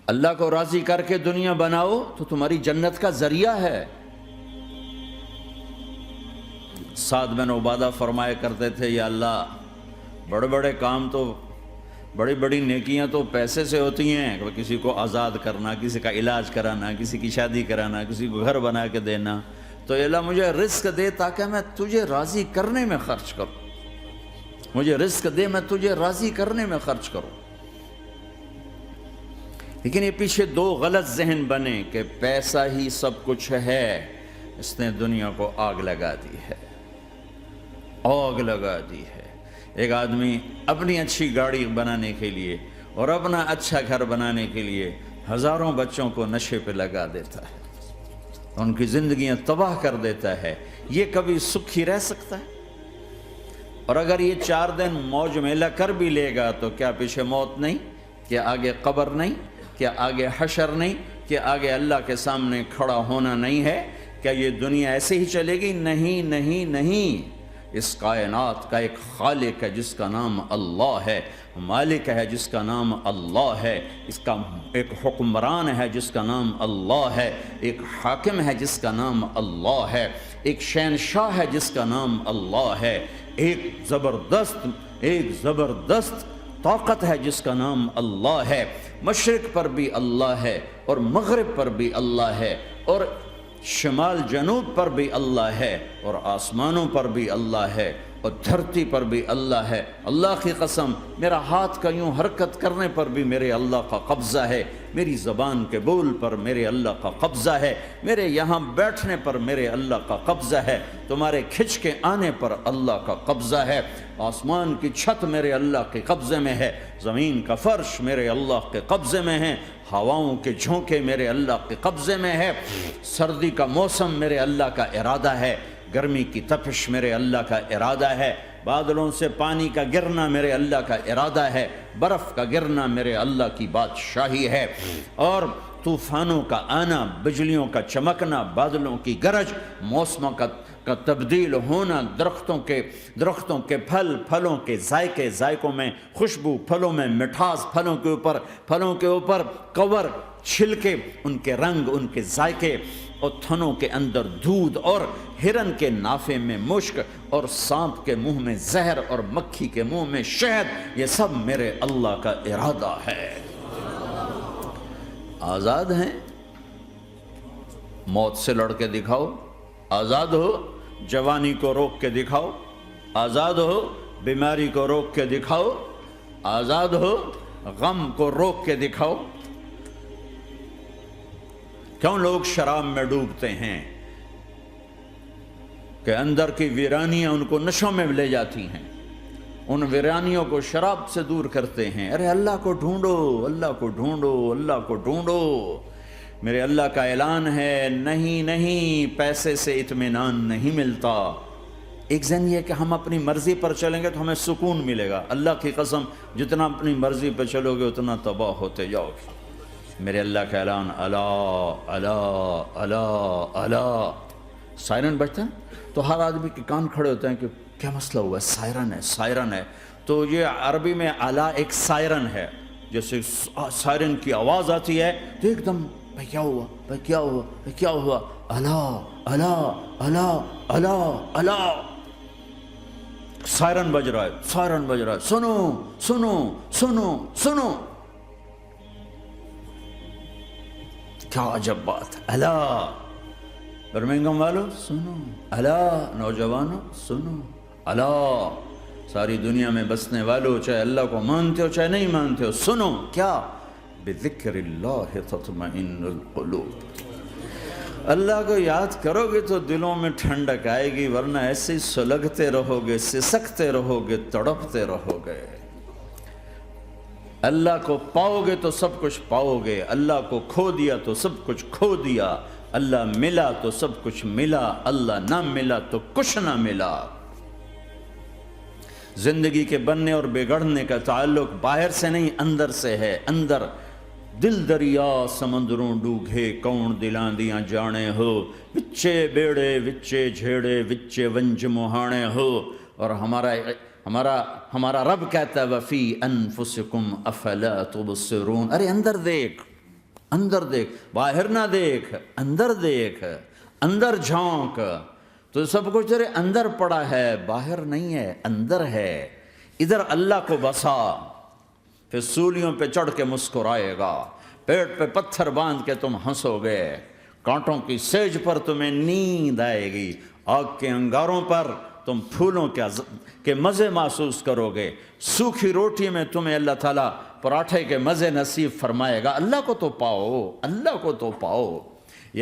اللہ کو راضی کر کے دنیا بناؤ تو تمہاری جنت کا ذریعہ ہے۔ سعد بن عبادہ فرمایا کرتے تھے، یا اللہ بڑے بڑے کام تو، بڑی بڑی نیکیاں تو پیسے سے ہوتی ہیں، کسی کو آزاد کرنا، کسی کا علاج کرانا، کسی کی شادی کرانا، کسی کو گھر بنا کے دینا، تو اللہ مجھے رزق دے تاکہ میں تجھے راضی کرنے میں خرچ کروں، مجھے رزق دے میں تجھے راضی کرنے میں خرچ کروں۔ لیکن یہ پیچھے دو غلط ذہن بنے کہ پیسہ ہی سب کچھ ہے، اس نے دنیا کو آگ لگا دی ہے، آگ لگا دی ہے۔ ایک آدمی اپنی اچھی گاڑی بنانے کے لیے اور اپنا اچھا گھر بنانے کے لیے ہزاروں بچوں کو نشے پہ لگا دیتا ہے، ان کی زندگیاں تباہ کر دیتا ہے۔ یہ کبھی سکھی رہ سکتا ہے؟ اور اگر یہ 4 دن موج میلہ کر بھی لے گا تو کیا پیچھے موت نہیں؟ کیا آگے قبر نہیں؟ کیا آگے حشر نہیں؟ کیا آگے اللہ کے سامنے کھڑا ہونا نہیں ہے؟ کیا یہ دنیا ایسے ہی چلے گی؟ نہیں نہیں نہیں، اس کائنات کا ایک خالق ہے جس کا نام اللہ ہے، مالک ہے جس کا نام اللہ ہے، اس کا ایک حکمران ہے جس کا نام اللہ ہے، ایک حاکم ہے جس کا نام اللہ ہے، ایک شہنشاہ ہے جس کا نام اللہ ہے، ایک زبردست طاقت ہے جس کا نام اللہ ہے۔ مشرق پر بھی اللہ ہے اور مغرب پر بھی اللہ ہے اور شمال جنوب پر بھی اللہ ہے اور آسمانوں پر بھی اللہ ہے اور دھرتی پر بھی اللہ ہے۔ اللہ کی قسم، میرا ہاتھ کا یوں حرکت کرنے پر بھی میرے اللہ کا قبضہ ہے، میری زبان کے بول پر میرے اللہ کا قبضہ ہے، میرے یہاں بیٹھنے پر میرے اللہ کا قبضہ ہے، تمہارے کھچ کے آنے پر اللہ کا قبضہ ہے۔ آسمان کی چھت میرے اللہ کے قبضے میں ہے، زمین کا فرش میرے اللہ کے قبضے میں ہے، ہواؤں کے جھونکے میرے اللہ کے قبضے میں ہے، سردی کا موسم میرے اللہ کا ارادہ ہے، گرمی کی تپش میرے اللہ کا ارادہ ہے، بادلوں سے پانی کا گرنا میرے اللہ کا ارادہ ہے، برف کا گرنا میرے اللہ کی بادشاہی ہے، اور طوفانوں کا آنا، بجلیوں کا چمکنا، بادلوں کی گرج، موسموں کا تبدیل ہونا، درختوں کے پھلوں کے ذائقوں میں خوشبو، پھلوں میں مٹھاس، پھلوں کے اوپر کور، چھلکے، ان کے رنگ، ان کے ذائقے، اور تھنوں کے اندر دودھ، اور ہرن کے نافے میں مشک، اور سانپ کے منہ میں زہر، اور مکھی کے منہ میں شہد، یہ سب میرے اللہ کا ارادہ ہے۔ آزاد ہیں؟ موت سے لڑ کے دکھاؤ، آزاد ہو، جوانی کو روک کے دکھاؤ، آزاد ہو، بیماری کو روک کے دکھاؤ، آزاد ہو، غم کو روک کے دکھاؤ۔ کیوں لوگ شراب میں ڈوبتے ہیں؟ کہ اندر کی ویرانیاں ان کو نشوں میں لے جاتی ہیں، ان ویرانیوں کو شراب سے دور کرتے ہیں۔ ارے اللہ کو ڈھونڈو، اللہ کو ڈھونڈو، اللہ کو ڈھونڈو۔ میرے اللہ کا اعلان ہے، نہیں، پیسے سے اطمینان نہیں ملتا۔ ایک ذہن یہ کہ ہم اپنی مرضی پر چلیں گے تو ہمیں سکون ملے گا۔ اللہ کی قسم، جتنا اپنی مرضی پہ چلو گے اتنا تباہ ہوتے جاؤ گے۔ میرے اللہ کا اعلان، اللہ اللہ اللہ اللہ، سائرن بجتا ہے تو ہر آدمی کے کان کھڑے ہوتے ہیں کہ کیا مسئلہ ہوا ہے، سائرن ہے۔ تو یہ عربی میں اعلیٰ ایک سائرن ہے، جیسے سائرن کی آواز آتی ہے تو ایک دم بھائی کیا ہوا، بھائی کیا ہوا، بھائی کیا ہوا، اللہ اللہ اللہ اللہ اللہ، سائرن بج رہا ہے، سنو سنو سنو سنو، کیا عجب بات ہے۔ اللہ، برمنگم والو سنو، اللہ، نوجوانوں سنو، اللہ، ساری دنیا میں بسنے والو، چاہے اللہ کو مانتے ہو چاہے نہیں مانتے ہو، سنو، کیا؟ بذکر اللہ تطمئن القلوب، اللہ کو یاد کرو گے تو دلوں میں ٹھنڈک آئے گی، ورنہ ایسے ہی سلگتے رہو گے، سسکتے رہو گے، تڑپتے رہو گے۔ اللہ کو پاؤ گے تو سب کچھ پاؤ گے، اللہ کو کھو دیا تو سب کچھ کھو دیا، اللہ ملا تو سب کچھ ملا، اللہ نہ ملا تو کچھ نہ ملا۔ زندگی کے بننے اور بگڑنے کا تعلق باہر سے نہیں اندر سے ہے۔ اندر دل دریا سمندروں ڈوگے، کون دلاں دیاں جانے ہو، وچے بیڑے وچے جھیڑے وچے ونج مہانے ہو۔ اور ہمارا رب کہتا ہے وَفِي أَنفُسِكُمْ أَفَلَا تُبْصِرُونَ، ارے اندر دیکھ، اندر دیکھ، باہر نہ دیکھ، اندر دیکھ، اندر جھونک، تو سب کچھ تیرے اندر پڑا ہے، باہر نہیں ہے، اندر ہے۔ ادھر اللہ کو بسا، پھر سولیوں پہ چڑھ کے مسکرائے گا، پیٹ پہ پتھر باندھ کے تم ہنسو گے، کانٹوں کی سیج پر تمہیں نیند آئے گی، آگ کے انگاروں پر تم پھولوں کے مزے محسوس کرو گے، سوکھی روٹی میں تمہیں اللہ تعالیٰ پراٹھے کے مزے نصیب فرمائے گا۔ اللہ کو تو پاؤ، اللہ کو تو پاؤ۔